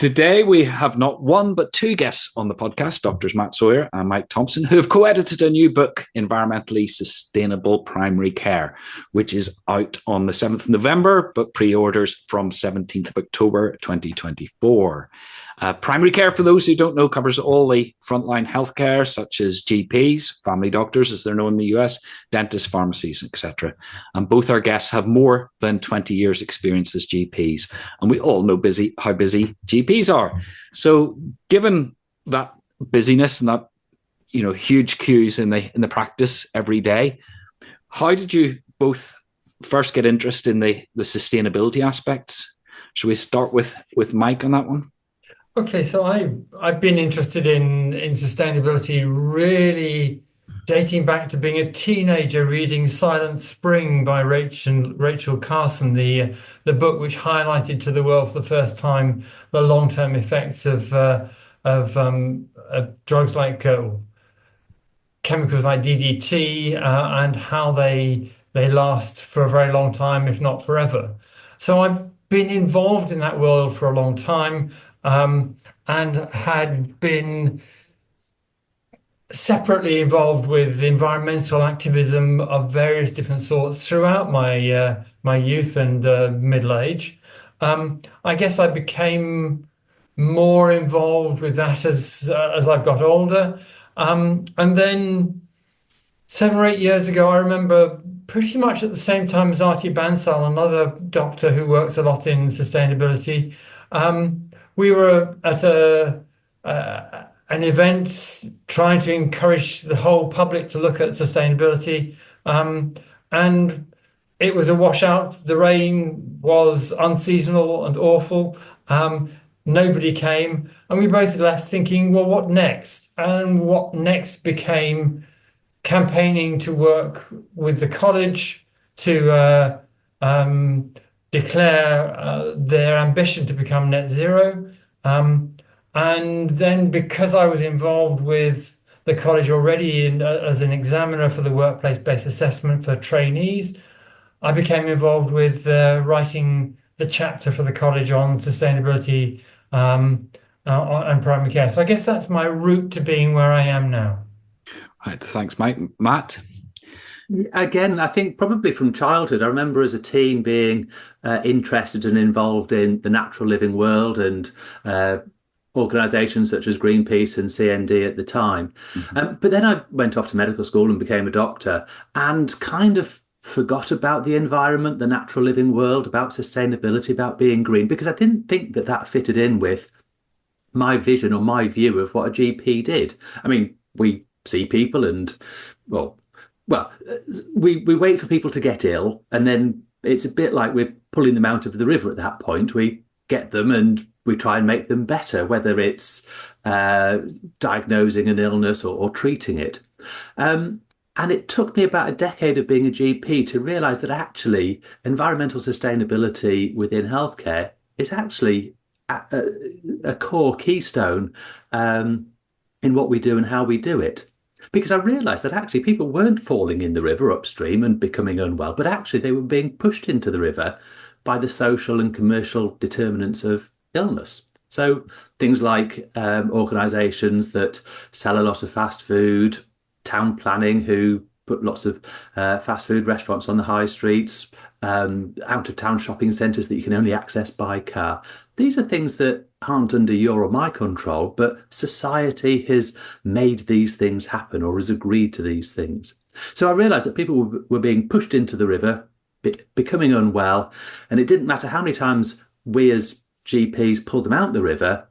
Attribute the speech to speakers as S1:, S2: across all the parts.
S1: Today, we have not one but two guests on the podcast, Doctors Matt Sawyer and Mike Tomson, who have co-edited a new book, Environmentally Sustainable Primary Care, which is out on the 7th of November, but pre-orders from 17th of October 2024. Primary care, for those who don't know, covers all the frontline healthcare, such as GPs, family doctors, as they're known in the US, dentists, pharmacies, etc. And both our guests have more than 20 years' experience as GPs. And we all know how busy GPs are. So given that busyness and that huge queues in the practice every day, how did you both first get interested in the sustainability aspects? Should we start with Mike on that one?
S2: Okay, so I've been interested in sustainability really dating back to being a teenager reading Silent Spring by Rachel Carson, the book which highlighted to the world for the first time the long-term effects of drugs like chemicals like DDT and how they last for a very long time, if not forever. So I've been involved in that world for a long time. And had been separately involved with environmental activism of various different sorts throughout my youth and middle age. I guess I became more involved with that as I've got older. And then 7 or 8 years ago, I remember pretty much at the same time as Artie Bansal, another doctor who works a lot in sustainability. We were at an event trying to encourage the whole public to look at sustainability, and it was a washout. The rain was unseasonal and awful. Nobody came, and we both left thinking, well, what next? And what next became campaigning to work with the college to declare their ambition to become net zero. And then because I was involved with the college already as an examiner for the workplace-based assessment for trainees, I became involved with writing the chapter for the college on sustainability and primary care. So I guess that's my route to being where I am now.
S1: Right, thanks, Mike. Matt?
S3: Again, I think probably from childhood, I remember as a teen being interested and involved in the natural living world and organisations such as Greenpeace and CND at the time.
S1: Mm-hmm.
S3: But then I went off to medical school and became a doctor and kind of forgot about the environment, the natural living world, about sustainability, about being green, because I didn't think that fitted in with my vision or my view of what a GP did. I mean, we see people and, well, we wait for people to get ill, and then it's a bit like we're pulling them out of the river at that point. We get them and we try and make them better, whether it's diagnosing an illness or treating it. And it took me about a decade of being a GP to realise that actually environmental sustainability within healthcare is actually a core keystone in what we do and how we do it. Because I realised that actually people weren't falling in the river upstream and becoming unwell, but actually they were being pushed into the river by the social and commercial determinants of illness. So things like organisations that sell a lot of fast food, town planning who put lots of fast food restaurants on the high streets, out of town shopping centres that you can only access by car. These are things that aren't under your or my control, but society has made these things happen or has agreed to these things. So I realised that people were being pushed into the river, becoming unwell, and it didn't matter how many times we as GPs pulled them out the river,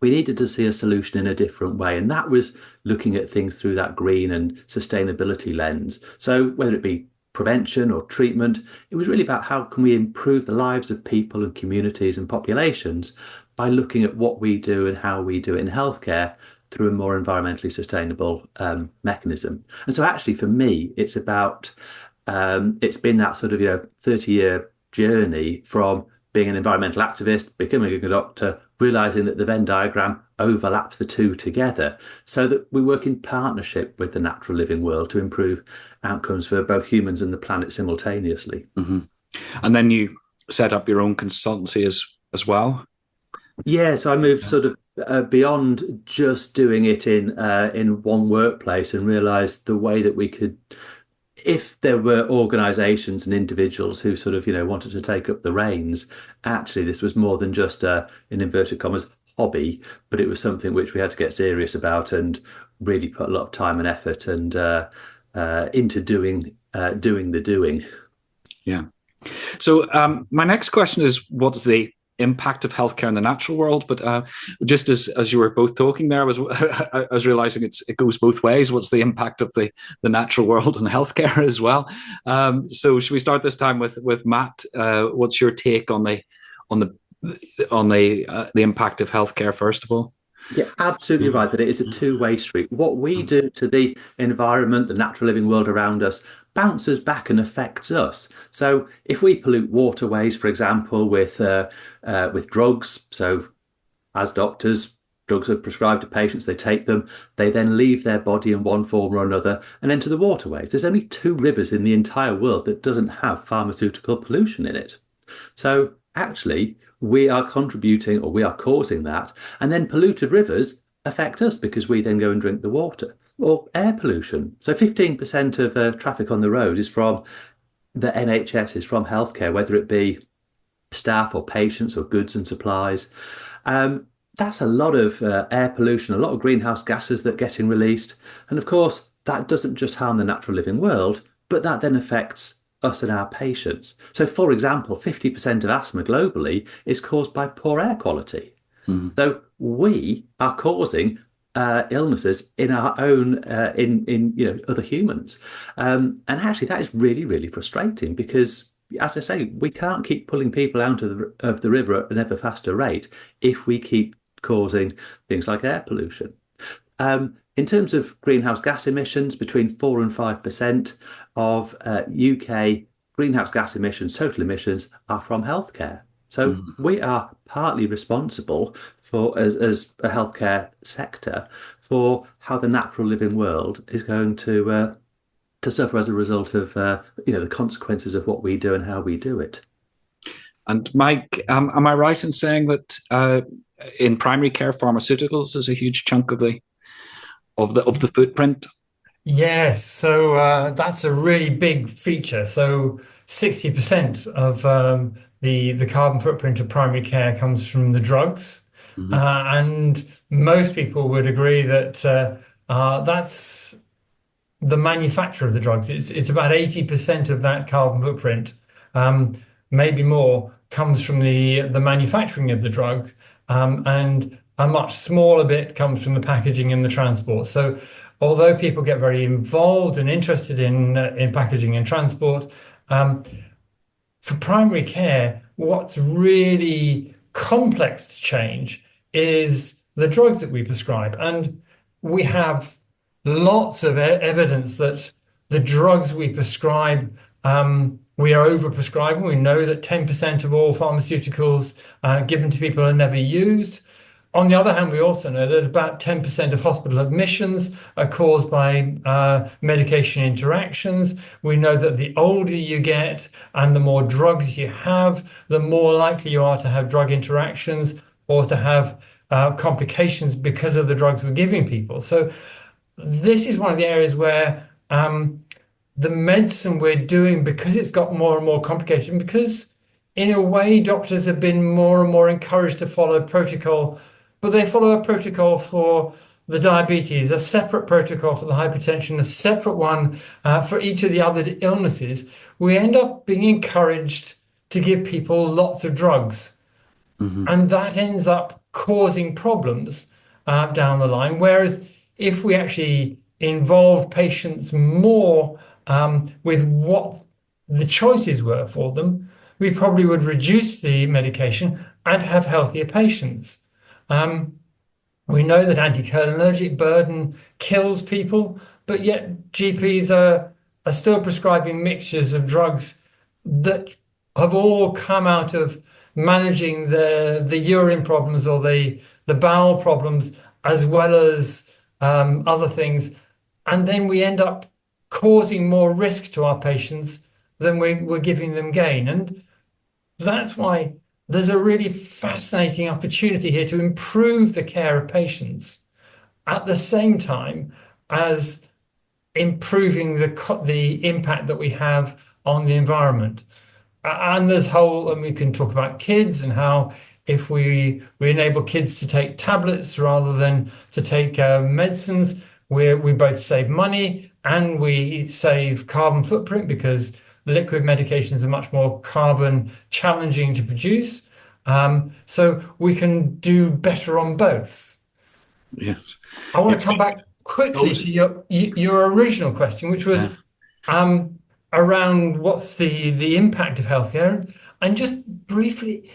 S3: we needed to see a solution in a different way. And that was looking at things through that green and sustainability lens. So whether it be prevention or treatment, it was really about how can we improve the lives of people and communities and populations by looking at what we do and how we do it in healthcare through a more environmentally sustainable mechanism. And so actually for me, it's about, it's been that sort of 30-year journey from being an environmental activist, becoming a doctor, realising that the Venn diagram overlaps the two together so that we work in partnership with the natural living world to improve outcomes for both humans and the planet simultaneously.
S1: Mm-hmm. And then you set up your own consultancy as well?
S3: Yeah, so I moved sort of beyond just doing it in one workplace and realized the way that we could, if there were organizations and individuals who sort of, wanted to take up the reins, actually this was more than just in inverted commas, hobby, but it was something which we had to get serious about and really put a lot of time and effort and into doing the doing.
S1: Yeah. So my next question is, what's the impact of healthcare in the natural world? But just as you were both talking there, I was realizing it goes both ways. What's the impact of the natural world and healthcare as well? So should we start this time with Matt? What's your take on the impact of healthcare first of all?
S3: Yeah, absolutely right that it is a two-way street. What we do to the environment, the natural living world around us, bounces back and affects us. So if we pollute waterways, for example, with drugs, so as doctors, drugs are prescribed to patients, they take them, they then leave their body in one form or another and enter the waterways. There's only two rivers in the entire world that doesn't have pharmaceutical pollution in it. So actually, we are contributing or we are causing that. And then polluted rivers affect us because we then go and drink the water. Or air pollution. So 15% of traffic on the road is from the NHS, is from healthcare, whether it be staff or patients or goods and supplies. That's a lot of air pollution, a lot of greenhouse gases that are getting released. And of course, that doesn't just harm the natural living world, but that then affects us and our patients. So, for example, 50% of asthma globally is caused by poor air quality. So we are causing illnesses in our own in other humans, and actually that is really really frustrating because, as I say, we can't keep pulling people out of the river at an ever faster rate if we keep causing things like air pollution. In terms of greenhouse gas emissions, between 4 and 5% of UK greenhouse gas emissions, total emissions, are from healthcare. So we are partly responsible for, as a healthcare sector, for how the natural living world is going to suffer as a result of the consequences of what we do and how we do it.
S1: And Mike, am I right in saying that in primary care, pharmaceuticals is a huge chunk of the footprint?
S2: Yes, so that's a really big feature. So 60% of the carbon footprint of primary care comes from the drugs. And most people would agree that that's the manufacture of the drugs. It's about 80% of that carbon footprint, maybe more, comes from the manufacturing of the drug, and a much smaller bit comes from the packaging and the transport. So although people get very involved and interested in packaging and transport, for primary care, what's really complex to change is the drugs that we prescribe. And we have lots of evidence that the drugs we prescribe, we are overprescribing. We know that 10% of all pharmaceuticals given to people are never used. On the other hand, we also know that about 10% of hospital admissions are caused by medication interactions. We know that the older you get and the more drugs you have, the more likely you are to have drug interactions or to have complications because of the drugs we're giving people. So this is one of the areas where the medicine we're doing, because it's got more and more complication, because in a way doctors have been more and more encouraged to follow a protocol, but they follow a protocol for the diabetes, a separate protocol for the hypertension, a separate one for each of the other illnesses. We end up being encouraged to give people lots of drugs. And that ends up causing problems down the line. Whereas if we actually involve patients more with what the choices were for them, we probably would reduce the medication and have healthier patients. We know that anticholinergic burden kills people, but yet GPs are still prescribing mixtures of drugs that have all come out of managing the urine problems or the bowel problems, as well as other things. And then we end up causing more risk to our patients than we're giving them gain. And that's why there's a really fascinating opportunity here to improve the care of patients at the same time as improving the impact that we have on the environment. And and we can talk about kids and how if we enable kids to take tablets rather than to take medicines, we both save money and we save carbon footprint because liquid medications are much more carbon challenging to produce. So we can do better on both.
S1: Yes.
S2: I want to come back quickly to your original question, which was around what's the impact of healthcare. And just briefly,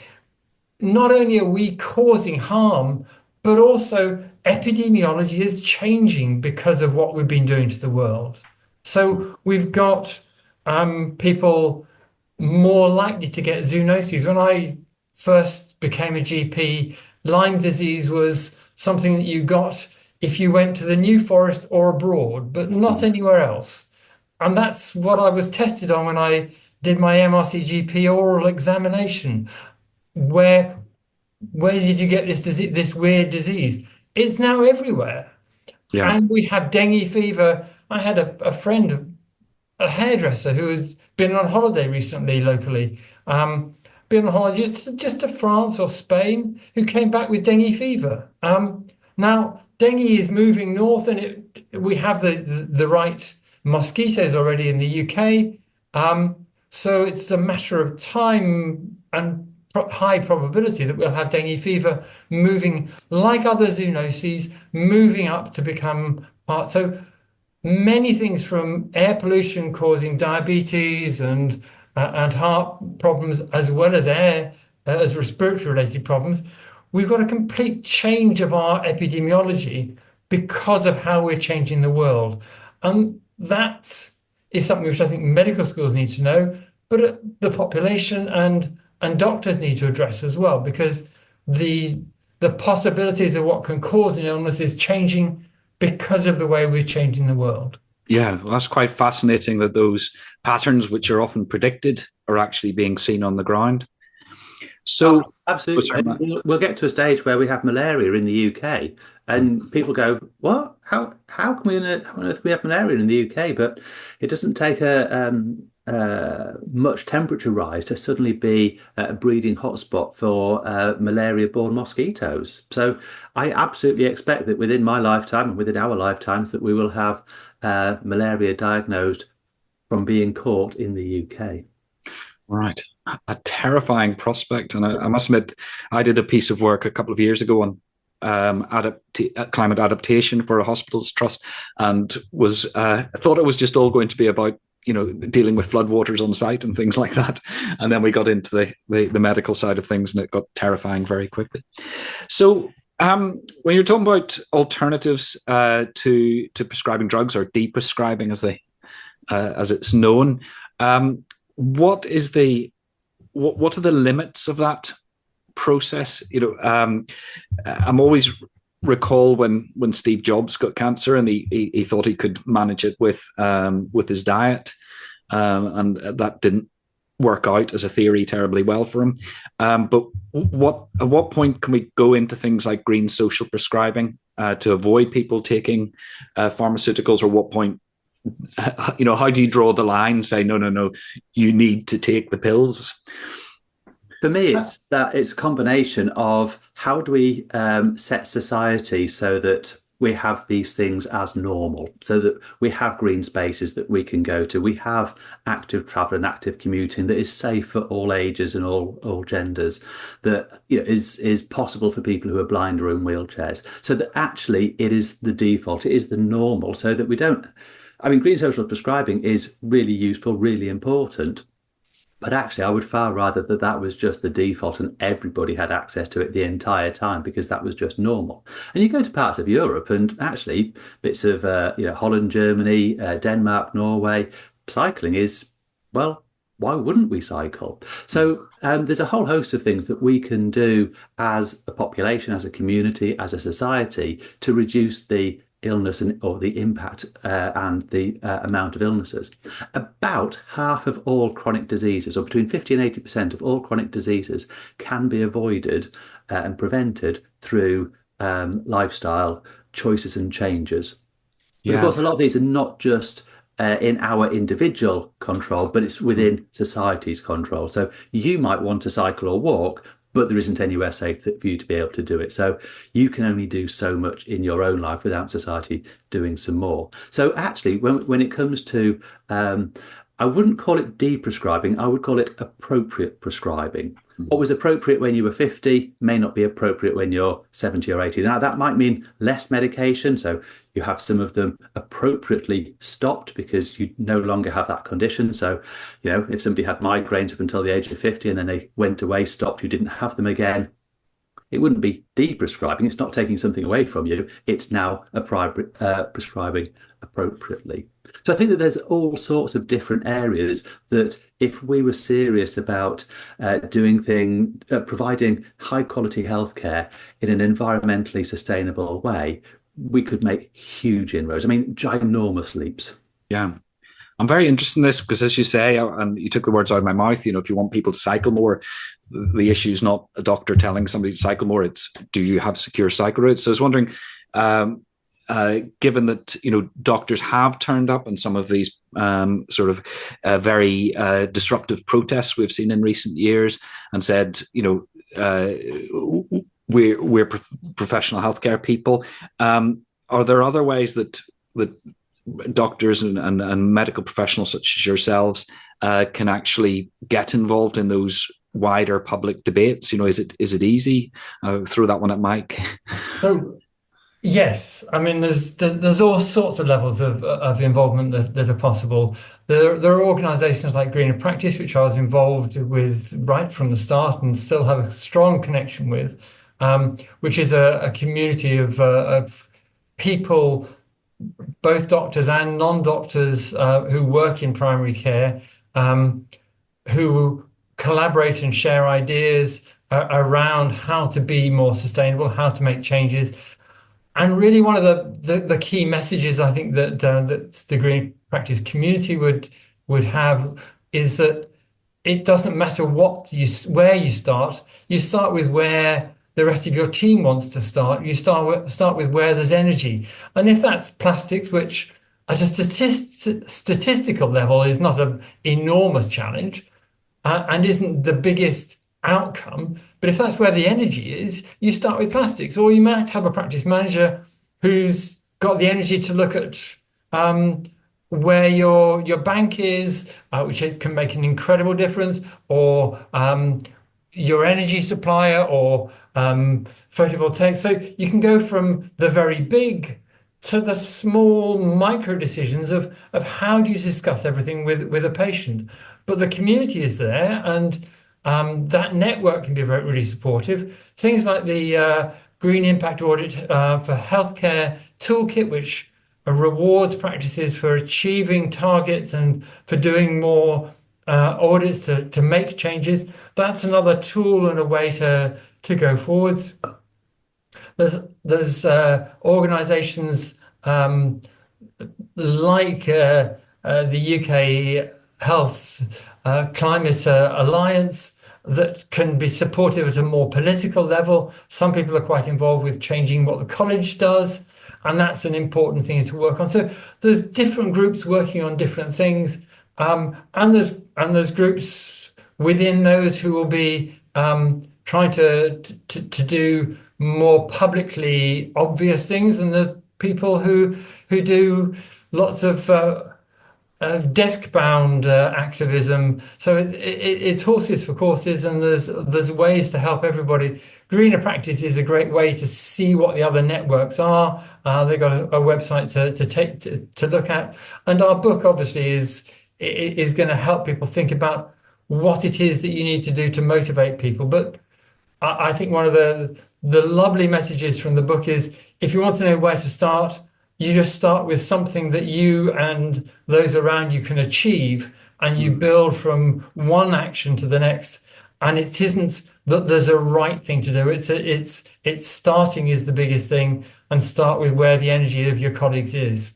S2: not only are we causing harm, but also epidemiology is changing because of what we've been doing to the world. So we've got people more likely to get zoonoses. When I first became a GP, Lyme disease was something that you got if you went to the New Forest or abroad, but not anywhere else. And that's what I was tested on when I did my MRCGP oral examination. Where did you get this disease, this weird disease? It's now everywhere.
S1: Yeah.
S2: And we have dengue fever. I had a friend, a hairdresser, who has been on holiday recently locally, been on holiday just to France or Spain, who came back with dengue fever. Now, dengue is moving north, and we have the right mosquitoes already in the UK. So it's a matter of time and high probability that we'll have dengue fever moving, like other zoonoses, moving up to become part. So many things, from air pollution causing diabetes and heart problems, as well as as respiratory related problems. We've got a complete change of our epidemiology because of how we're changing the world. And that is something which I think medical schools need to know, but the population and doctors need to address as well, because the possibilities of what can cause an illness is changing because of the way we're changing the world.
S1: Yeah, that's quite fascinating that those patterns, which are often predicted, are actually being seen on the ground. So,
S3: absolutely, we'll get to a stage where we have malaria in the UK, and people go, "What? How can we? How on earth we have malaria in the UK?" But it doesn't take much temperature rise to suddenly be a breeding hotspot for malaria-borne mosquitoes. So I absolutely expect that within my lifetime and within our lifetimes that we will have malaria diagnosed from being caught in the UK.
S1: Right. A terrifying prospect. And I must admit, I did a piece of work a couple of years ago on climate adaptation for a hospitals trust, and I thought it was just all going to be about dealing with floodwaters on site and things like that. And then we got into the medical side of things, and it got terrifying very quickly. So when you're talking about alternatives to prescribing drugs, or deprescribing as it's known, what are the limits of that process? I'm always recall when Steve Jobs got cancer, and he thought he could manage it with his diet, and that didn't work out as a theory terribly well for him. But at what point can we go into things like green social prescribing to avoid people taking pharmaceuticals? Or what point, how do you draw the line? Say no, you need to take the pills.
S3: For me, it's a combination of how do we set society so that we have these things as normal, so that we have green spaces that we can go to, we have active travel and active commuting that is safe for all ages and all genders, that is possible for people who are blind or in wheelchairs, so that actually it is the default, it is the normal, so that we don't. I mean, green social prescribing is really useful, really important. But actually, I would far rather that was just the default and everybody had access to it the entire time, because that was just normal. And you go to parts of Europe, and actually bits of Holland, Germany, Denmark, Norway, cycling is, well, why wouldn't we cycle? So there's a whole host of things that we can do as a population, as a community, as a society, to reduce the illness or the impact and the amount of illnesses. About half of all chronic diseases, or between 50 and 80% of all chronic diseases, can be avoided and prevented through lifestyle choices and changes. But of course, a lot of these are not just in our individual control, but it's within society's control. So you might want to cycle or walk, but there isn't anywhere safe for you to be able to do it. So you can only do so much in your own life without society doing some more. So actually, when it comes to, I wouldn't call it deprescribing, I would call it appropriate prescribing. What was appropriate when you were 50 may not be appropriate when you're 70 or 80. Now, that might mean less medication. So you have some of them appropriately stopped because you no longer have that condition. So, if somebody had migraines up until the age of 50 and then they went away, stopped, you didn't have them again, it wouldn't be deprescribing. It's not taking something away from you. It's now prescribing appropriately. So I think that there's all sorts of different areas that if we were serious about providing high quality healthcare in an environmentally sustainable way, we could make huge inroads. I mean, ginormous leaps.
S1: Yeah. I'm very interested in this because, as you say, and you took the words out of my mouth, if you want people to cycle more, the issue is not a doctor telling somebody to cycle more. It's, do you have secure cycle routes? So I was wondering, given that, doctors have turned up in some of these very disruptive protests we've seen in recent years and said, we're professional healthcare people. Are there other ways that doctors and medical professionals such as yourselves can actually get involved in those wider public debates? Is it easy? I'll throw that one at Mike.
S2: So, yes, I mean, there's all sorts of levels of involvement that are possible. There are organisations like Greener Practice, which I was involved with right from the start and still have a strong connection with, which is a community of people, both doctors and non-doctors who work in primary care, who collaborate and share ideas around how to be more sustainable, how to make changes. And really one of the key messages I think that the Green Practice community would have is that it doesn't matter where you start with where the rest of your team wants to start. You start with where there's energy. And if that's plastics, which at a statistical level is not an enormous challenge and isn't the biggest outcome, but if that's where the energy is, you start with plastics. Or you might have a practice manager who's got the energy to look at where your bank is, which can make an incredible difference, or your energy supplier, or photovoltaic. So you can go from the very big to the small micro decisions of how do you discuss everything with a patient. But the community is there, and that network can be really supportive. Things like the Green Impact Audit for Healthcare Toolkit, which rewards practices for achieving targets and for doing more audits to make changes. That's another tool and a way to go forwards. There's organisations like the UK Health Climate Alliance that can be supportive at a more political level. Some people are quite involved with changing what the college does, and that's an important thing to work on. So there's different groups working on different things, and there's groups within those who will be trying to do more publicly obvious things, and the people who do lots of desk-bound activism. So it's horses for courses, and there's ways to help everybody. Greener Practice is a great way to see what the other networks are. They've got a website to look at, and our book obviously is going to help people think about what it is that you need to do to motivate people. But I think one of the lovely messages from the book is, if you want to know where to start, you just start with something that you and those around you can achieve, and you build from one action to the next. And it isn't that there's a right thing to do. It's starting is the biggest thing, and start with where the energy of your colleagues is.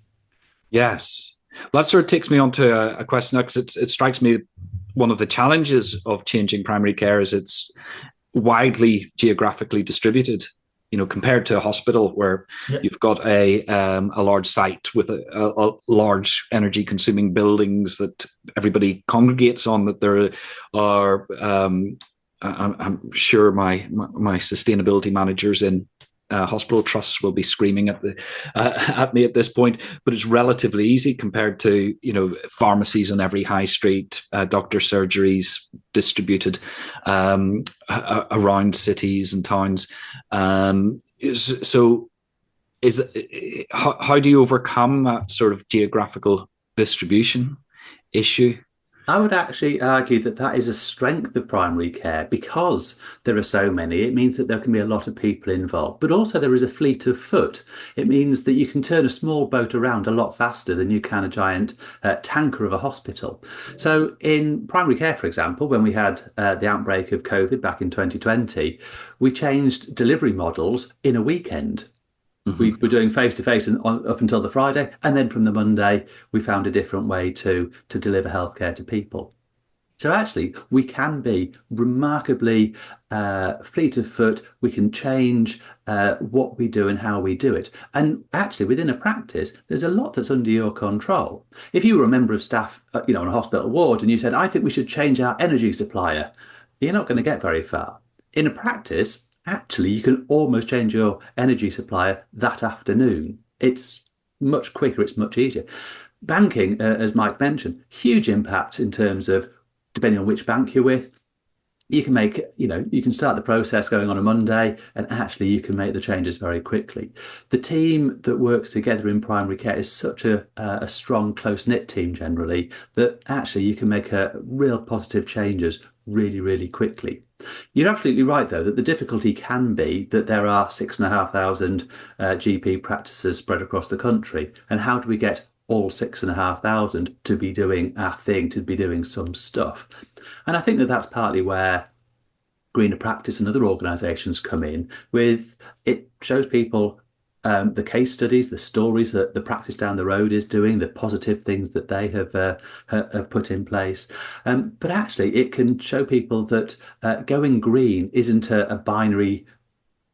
S1: Yes. Well, that sort of takes me on to a question now, because it strikes me one of the challenges of changing primary care is it's widely geographically distributed. Compared to a hospital where you've got a large site with a large energy consuming buildings that everybody congregates on, that there are, I'm sure my sustainability managers in hospital trusts will be screaming at me at this point, but it's relatively easy compared to pharmacies on every high street, doctor surgeries distributed around cities and towns. So, how do you overcome that sort of geographical distribution issue?
S3: I would actually argue that that is a strength of primary care because there are so many. It means that there can be a lot of people involved, but also there is a fleet of foot. It means that you can turn a small boat around a lot faster than you can a giant tanker of a hospital. So in primary care, for example, when we had the outbreak of COVID back in 2020, we changed delivery models in a weekend. We were doing face-to-face up until the Friday, and then from the Monday, we found a different way to deliver healthcare to people. So actually, we can be remarkably fleet of foot. We can change what we do and how we do it. And actually, within a practice, there's a lot that's under your control. If you were a member of staff, on a hospital ward, and you said, "I think we should change our energy supplier," you're not going to get very far. In a practice, actually, you can almost change your energy supplier that afternoon. It's much quicker, it's much easier. Banking, as Mike mentioned, huge impact in terms of, depending on which bank you're with, you can make, you can start the process going on a Monday, and actually you can make the changes very quickly. The team that works together in primary care is such a strong, close-knit team generally, that actually you can make real positive changes really, really quickly. You're absolutely right, though, that the difficulty can be that there are 6,500 GP practices spread across the country. And how do we get all 6,500 to be doing our thing, to be doing some stuff? And I think that that's partly where Greener Practice and other organisations come in with. It shows people the case studies, the stories that the practice down the road is doing, the positive things that they have put in place. But actually, it can show people that going green isn't a binary.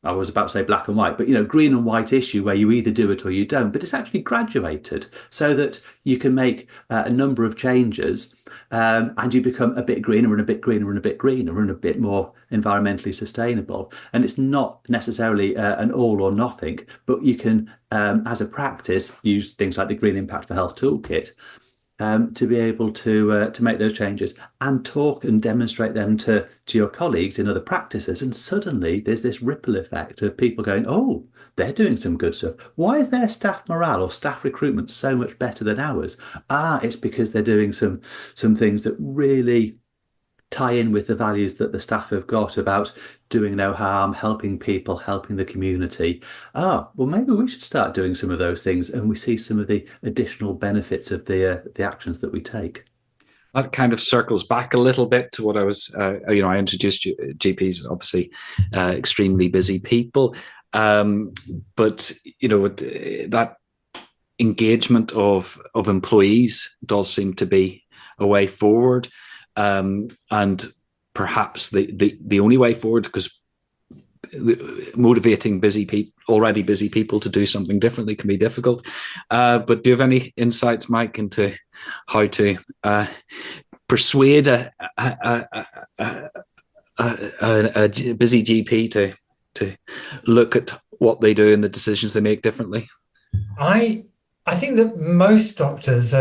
S3: I was about to say black and white, but green and white issue where you either do it or you don't. But it's actually graduated so that you can make a number of changes, and you become a bit greener and a bit greener and a bit greener and a bit more environmentally sustainable. And it's not necessarily an all or nothing, but you can, as a practice, use things like the Green Impact for Health Toolkit to be able to make those changes and talk and demonstrate them to your colleagues in other practices. And suddenly there's this ripple effect of people going, "Oh, they're doing some good stuff. Why is their staff morale or staff recruitment so much better than ours?" It's because they're doing some things that really tie in with the values that the staff have got about doing no harm, helping people, helping the community. Well, maybe we should start doing some of those things, and we see some of the additional benefits of the actions that we take.
S1: That kind of circles back a little bit to what I was, I introduced you, GPs, obviously extremely busy people. But, that engagement of employees does seem to be a way forward. And perhaps the only way forward, because motivating already busy people to do something differently can be difficult. But do you have any insights, Mike, into how to persuade a busy GP to look at what they do and the decisions they make differently?
S2: I think that most doctors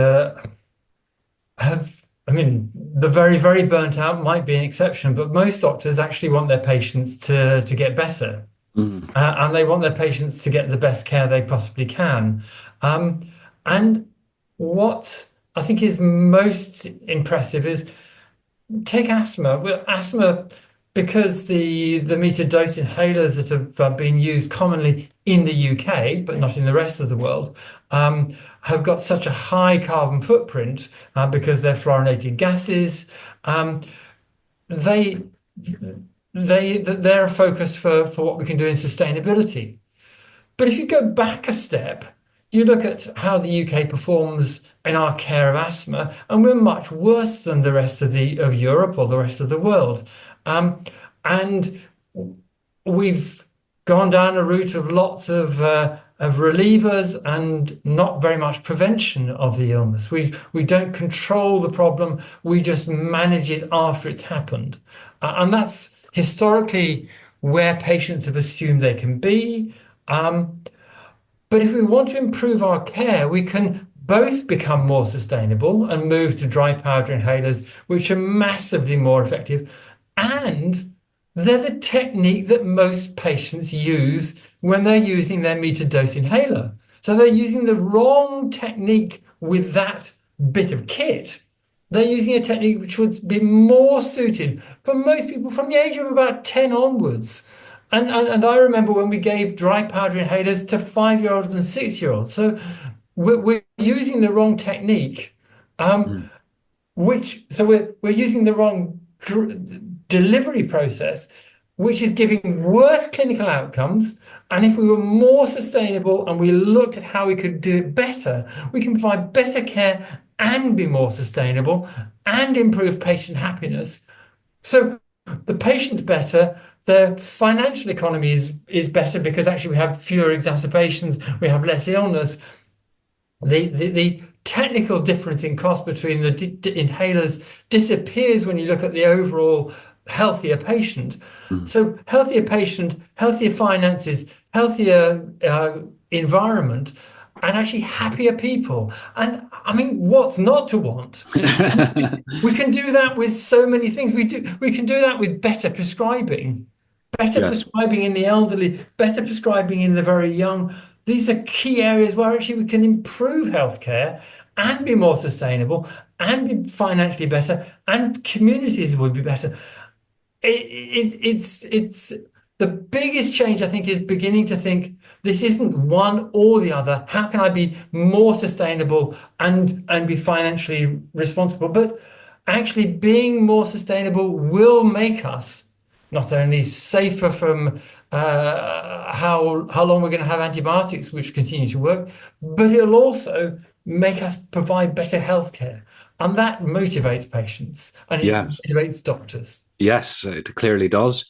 S2: the very, very burnt out might be an exception, but most doctors actually want their patients to get better. And they want their patients to get the best care they possibly can. And what I think is most impressive is take asthma. Well, asthma, because the metered dose inhalers that have been used commonly in the UK, but not in the rest of the world, have got such a high carbon footprint because they're fluorinated gases. they're a focus for what we can do in sustainability. But if you go back a step, you look at how the UK performs in our care of asthma, and we're much worse than the rest of Europe or the rest of the world. And we've gone down a route of lots of relievers and not very much prevention of the illness. We don't control the problem, we just manage it after it's happened. And that's historically where patients have assumed they can be. But if we want to improve our care, we can both become more sustainable and move to dry powder inhalers, which are massively more effective. And they're the technique that most patients use when they're using their metered dose inhaler. So they're using the wrong technique with that bit of kit. They're using a technique which would be more suited for most people from the age of about 10 onwards. And I remember when we gave dry powder inhalers to 5-year-olds and 6-year-olds. So we're using the wrong technique, we're using the wrong delivery process, which is giving worse clinical outcomes. And if we were more sustainable and we looked at how we could do it better, we can provide better care and be more sustainable and improve patient happiness. So the patient's better. The financial economy is better because actually we have fewer exacerbations, we have less illness. The technical difference in cost between the inhalers disappears when you look at the overall healthier patient. So healthier patient, healthier finances, healthier environment, and actually happier people. And I mean, what's not to want? We can do that with so many things. We can do that with better prescribing. Prescribing in the elderly, better prescribing in the very young. These are key areas where actually we can improve healthcare and be more sustainable and be financially better, and communities would be better. It's the biggest change, I think, is beginning to think this isn't one or the other. How can I be more sustainable and be financially responsible? But actually being more sustainable will make us not only safer from how long we're going to have antibiotics, which continue to work, but it'll also make us provide better healthcare. And that motivates patients and it motivates doctors.
S1: Yes, it clearly does.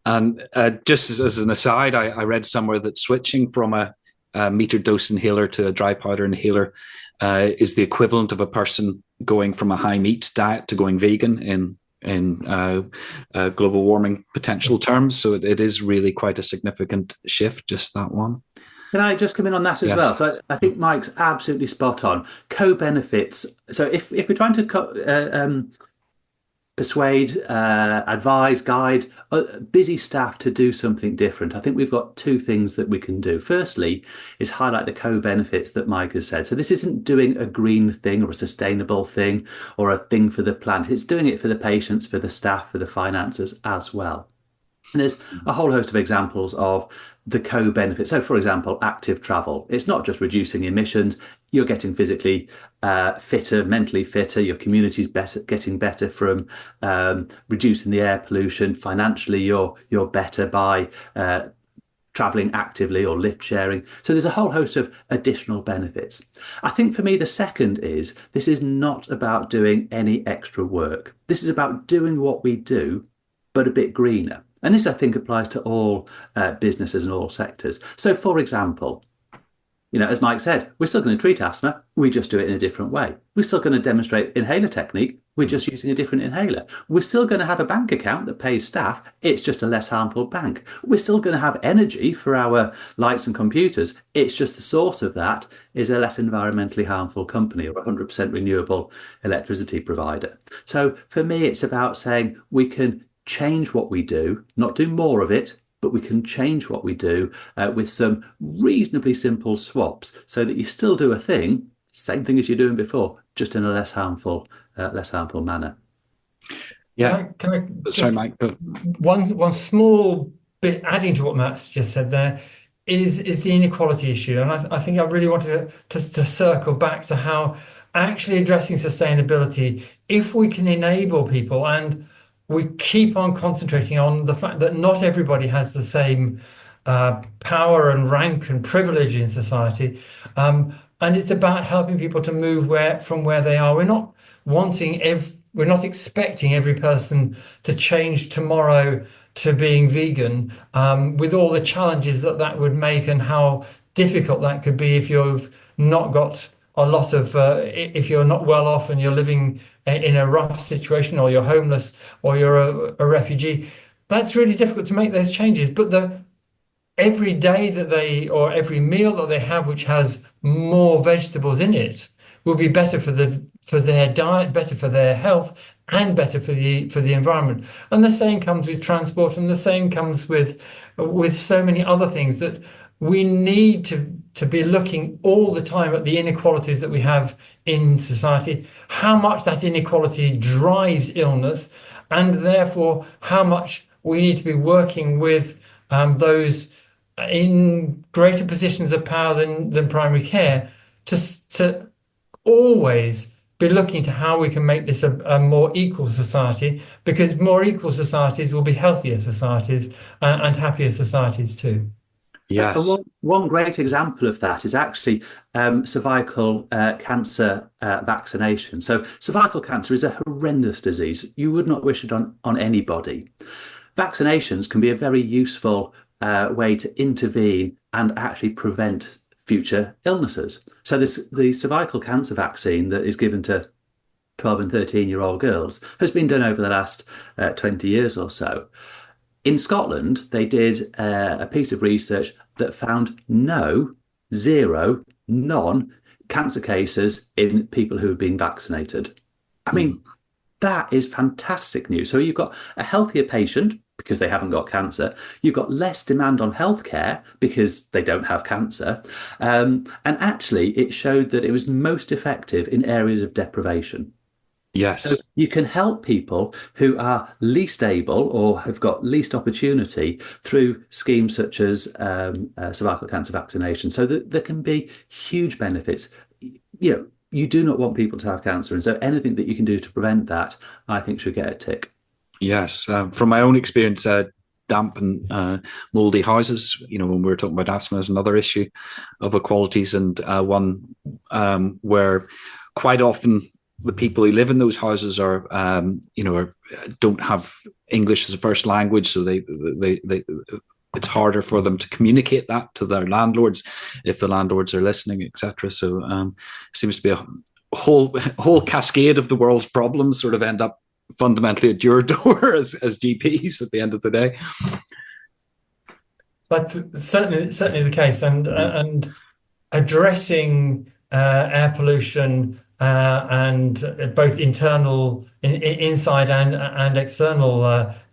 S1: And just as an aside, I read somewhere that switching from a metered dose inhaler to a dry powder inhaler is the equivalent of a person going from a high meat diet to going vegan in global warming potential terms. So it is really quite a significant shift, just that one.
S3: Can I just come in on that as well? So I think Mike's absolutely spot on. Co-benefits. So if we're trying to persuade, advise, guide busy staff to do something different, I think we've got two things that we can do. Firstly is highlight the co-benefits that Mike has said. So this isn't doing a green thing or a sustainable thing or a thing for the planet. It's doing it for the patients, for the staff, for the finances as well. And there's a whole host of examples of the co-benefits. So, for example, active travel. It's not just reducing emissions. You're getting physically fitter, mentally fitter. Your community's getting better from reducing the air pollution. Financially, you're better by traveling actively or lift sharing. So there's a whole host of additional benefits. I think for me, the second is this is not about doing any extra work. This is about doing what we do, but a bit greener. And this, I think, applies to all businesses and all sectors. So, for example, as Mike said, we're still going to treat asthma. We just do it in a different way. We're still going to demonstrate inhaler technique. We're just using a different inhaler. We're still going to have a bank account that pays staff. It's just a less harmful bank. We're still going to have energy for our lights and computers. It's just the source of that is a less environmentally harmful company or a 100% renewable electricity provider. So, for me, it's about saying we can change what we do, not do more of it, but we can change what we do with some reasonably simple swaps so that you still do a thing, same thing as you're doing before, just in a less harmful manner.
S1: Yeah.
S2: Can I just,
S1: sorry, Mike.
S2: One small bit adding to what Matt's just said there is the inequality issue. And I think I really wanted to circle back to how actually addressing sustainability, if we can enable people, and we keep on concentrating on the fact that not everybody has the same power and rank and privilege in society. And it's about helping people to move from where they are. We're not we're not expecting every person to change tomorrow to being vegan, with all the challenges that would make and how difficult that could be if you've not got a lot of, if you're not well off and you're living in a rough situation, or you're homeless, or you're a refugee. That's really difficult to make those changes. But every day or every meal that they have, which has more vegetables in it, will be better for their diet, better for their health, and better for the environment. And the same comes with transport, and the same comes with so many other things, that we need to be looking all the time at the inequalities that we have in society, how much that inequality drives illness, and therefore how much we need to be working with those in greater positions of power than primary care, to always be looking to how we can make this a more equal society, because more equal societies will be healthier societies and happier societies too.
S1: Yes.
S3: One great example of that is actually cervical cancer vaccination. So cervical cancer is a horrendous disease. You would not wish it on anybody. Vaccinations can be a very useful way to intervene and actually prevent future illnesses. So the cervical cancer vaccine that is given to 12 and 13-year-old girls has been done over the last 20 years or so. In Scotland, they did a piece of research that found zero, none cancer cases in people who have been vaccinated. I mean, that is fantastic news. So you've got a healthier patient because they haven't got cancer. You've got less demand on healthcare because they don't have cancer. And actually, it showed that it was most effective in areas of deprivation.
S1: Yes.
S3: So you can help people who are least able or have got least opportunity through schemes such as cervical cancer vaccination. So that there can be huge benefits. You do not want people to have cancer. And so anything that you can do to prevent that, I think, should get a tick.
S1: Yes. From my own experience, damp and moldy houses, when we were talking about asthma, is another issue of inequalities, and one where quite often the people who live in those houses are don't have English as a first language, so they it's harder for them to communicate that to their landlords if the landlords are listening, etc. So seems to be a whole cascade of the world's problems sort of end up fundamentally at your door as GPs at the end of the day.
S2: But certainly the case, and addressing air pollution and both internal, inside and external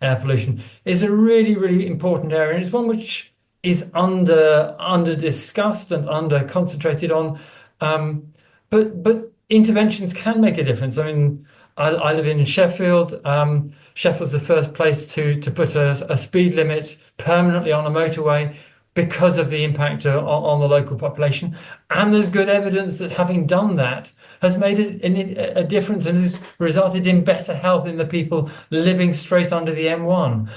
S2: air pollution is a really, really important area, and it's one which is under discussed and under concentrated on. But interventions can make a difference. I mean, I live in Sheffield. Sheffield's the first place to put a speed limit permanently on a motorway because of the impact on the local population. And there's good evidence that having done that has made a difference and has resulted in better health in the people living straight under the M1.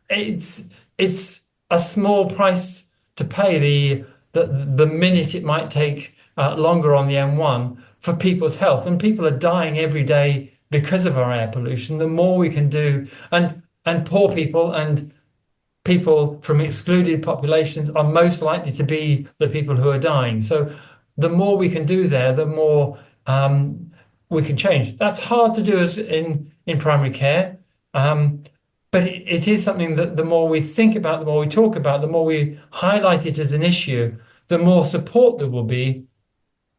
S2: It's a small price to pay the minute it might take longer on the M1 for people's health. And people are dying every day because of our air pollution. The more we can do, and poor people and people from excluded populations are most likely to be the people who are dying. So the more we can do there, the more we can change. That's hard to do as in primary care, but it is something that the more we think about, the more we talk about, the more we highlight it as an issue, the more support there will be.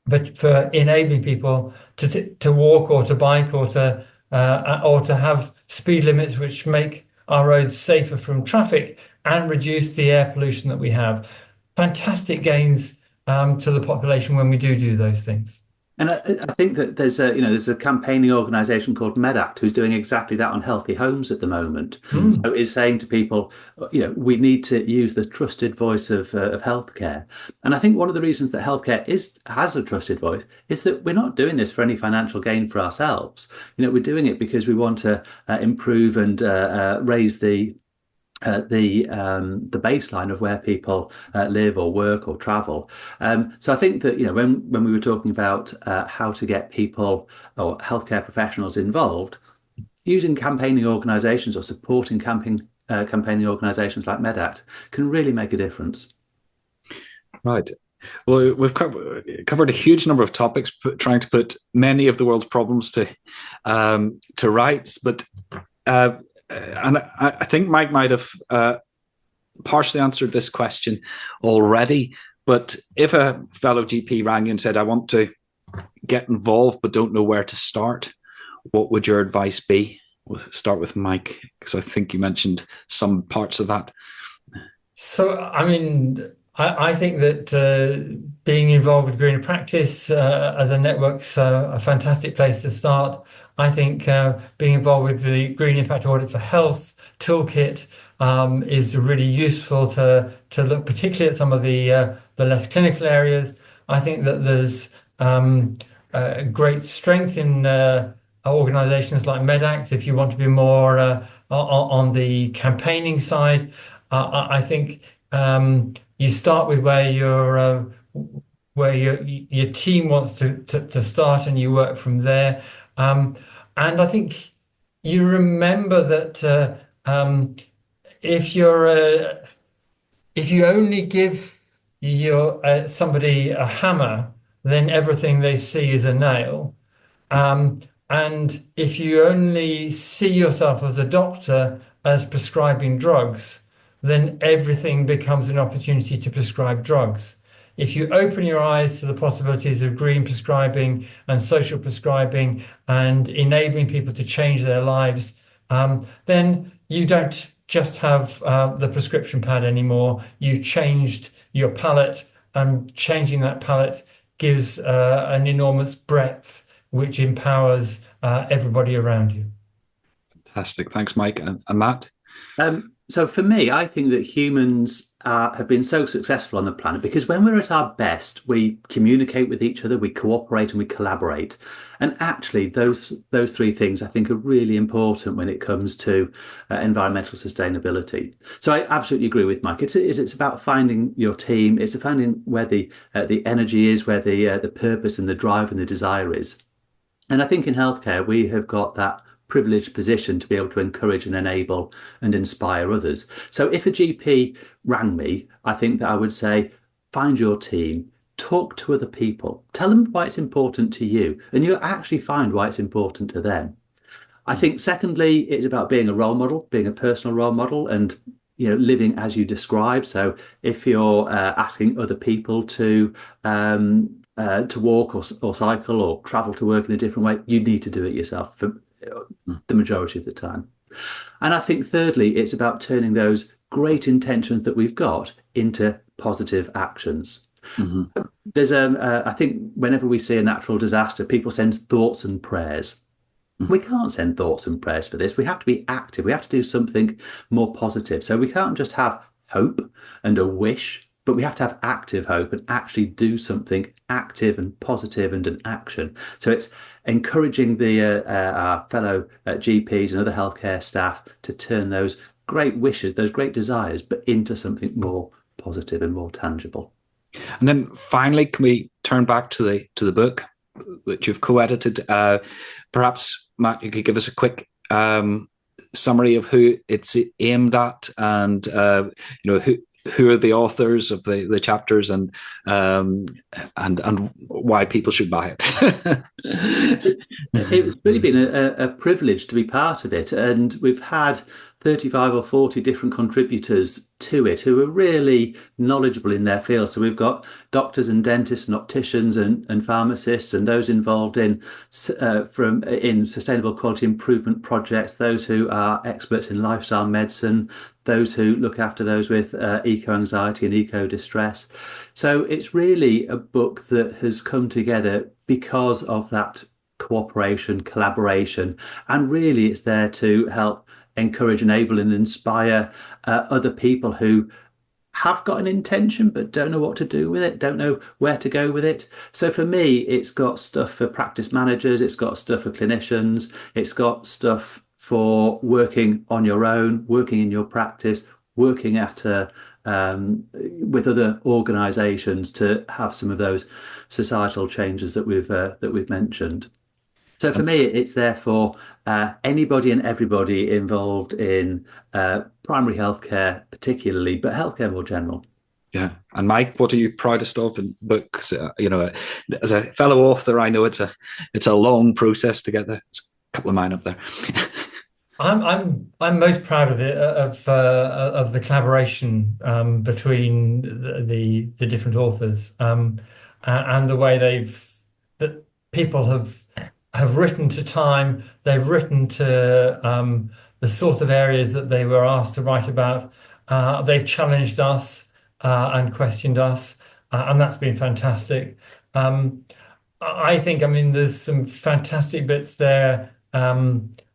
S2: But for enabling people to walk or to bike or to have speed limits which make our roads safer from traffic and reduce the air pollution that we have. Fantastic gains to the population when we do those things.
S3: And I think that there's a campaigning organisation called MedAct who's doing exactly that on healthy homes at the moment.
S2: Mm.
S3: So it's saying to people, we need to use the trusted voice of healthcare. And I think one of the reasons that healthcare has a trusted voice is that we're not doing this for any financial gain for ourselves. We're doing it because we want to improve and raise the baseline of where people live or work or travel. So I think that when we were talking about how to get people or healthcare professionals involved, using campaigning organisations or supporting campaigning organisations like MedAct can really make a difference.
S1: Right. Well, we've covered a huge number of topics, trying to put many of the world's problems to rights, but. And I think Mike might have partially answered this question already. But if a fellow GP rang you and said, I want to get involved but don't know where to start, what would your advice be? We'll start with Mike, because I think you mentioned some parts of that.
S2: So, I mean, I think that being involved with Greener Practice as a network's a fantastic place to start. I think being involved with the Green Impact Audit for Health toolkit is really useful to look particularly at some of the less clinical areas. I think that there's great strength in organisations like MedAct if you want to be more on the campaigning side. I think you start with where your team wants to start, and you work from there. And I think you remember that if you only give somebody a hammer, then everything they see is a nail. And if you only see yourself as a doctor as prescribing drugs, then everything becomes an opportunity to prescribe drugs. If you open your eyes to the possibilities of green prescribing and social prescribing and enabling people to change their lives, then you don't just have the prescription pad anymore. You changed your palette, and changing that palette gives an enormous breadth, which empowers everybody around you.
S1: Fantastic. Thanks, Mike. And Matt?
S3: So for me, I think that humans have been so successful on the planet because when we're at our best, we communicate with each other, we cooperate and we collaborate. And actually, those three things I think are really important when it comes to environmental sustainability. So I absolutely agree with Mike. It's about finding your team. It's finding where the energy is, where the purpose and the drive and the desire is. And I think in healthcare, we have got that privileged position to be able to encourage and enable and inspire others. So if a GP rang me, I think that I would say, find your team, talk to other people, tell them why it's important to you, and you'll actually find why it's important to them. I think secondly, it's about being a role model, being a personal role model, and living as you describe. So if you're asking other people to walk or cycle or travel to work in a different way, you need to do it yourself for the majority of the time. And I think thirdly, it's about turning those great intentions that we've got into positive actions. Mm-hmm. There's I think whenever we see a natural disaster, people send thoughts and prayers. Mm-hmm. We can't send thoughts and prayers for this. We have to be active. We have to do something more positive. So we can't just have hope and a wish, but we have to have active hope and actually do something active and positive and an action. So it's encouraging our fellow GPs and other healthcare staff to turn those great wishes, those great desires, but into something more positive and more tangible.
S1: And then finally, can we turn back to the book that you've co-edited? Perhaps, Matt, you could give us a quick summary of who it's aimed at, and who are the authors of the chapters, and why people should buy it.
S3: It's really been a privilege to be part of it, and we've had 35 or 40 different contributors to it who are really knowledgeable in their field. So we've got doctors and dentists and opticians and pharmacists, and those involved in sustainable quality improvement projects, those who are experts in lifestyle medicine, those who look after those with eco-anxiety and eco-distress. So it's really a book that has come together because of that cooperation, collaboration, and really it's there to help encourage, enable, and inspire other people who have got an intention but don't know what to do with it, don't know where to go with it. So for me, it's got stuff for practice managers, it's got stuff for clinicians, it's got stuff for working on your own, working in your practice, working at with other organisations to have some of those societal changes that we've mentioned. So for me, it's there for anybody and everybody involved in primary healthcare, particularly, but healthcare more general.
S1: Yeah. And Mike, what are you proudest of in books? As a fellow author, I know it's a long process to get there. There's a couple of mine up there.
S2: I'm most proud of the collaboration between the different authors and the way that people have written to time. They've written to the sort of areas that they were asked to write about. They've challenged us and questioned us, and that's been fantastic. I think, there's some fantastic bits there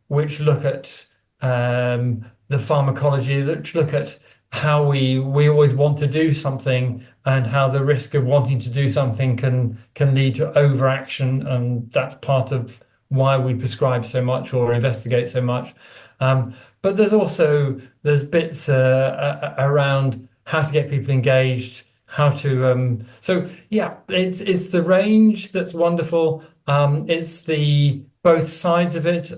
S2: which look at the pharmacology, that look at how we always want to do something and how the risk of wanting to do something can lead to overaction, and that's part of why we prescribe so much or investigate so much. But there's bits around how to get people engaged, how to it's the range that's wonderful. It's the both sides of it.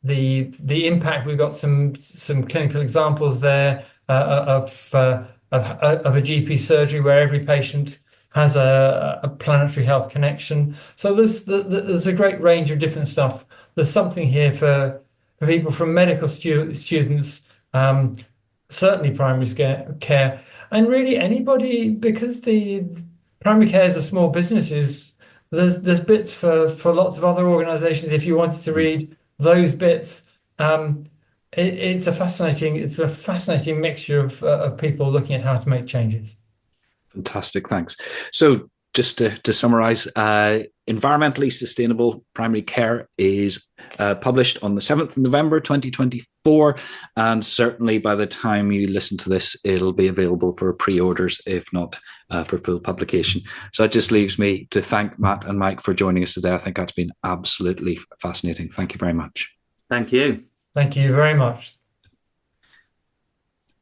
S2: The impact, we've got some clinical examples there of a GP surgery where every patient has a planetary health connection. So there's a great range of different stuff. There's something here for people from medical students, certainly primary care, and really anybody, because the primary care is a small business. There's bits for lots of other organisations if you wanted to read those bits. It's a fascinating mixture of people looking at how to make changes.
S1: Fantastic, thanks. So just to summarize, Environmentally Sustainable Primary Care is published on the 7th of November 2024, and certainly by the time you listen to this, it'll be available for pre-orders, if not for full publication. So it just leaves me to thank Matt and Mike for joining us today. I think that's been absolutely fascinating. Thank you very much.
S3: Thank you.
S2: Thank you very much.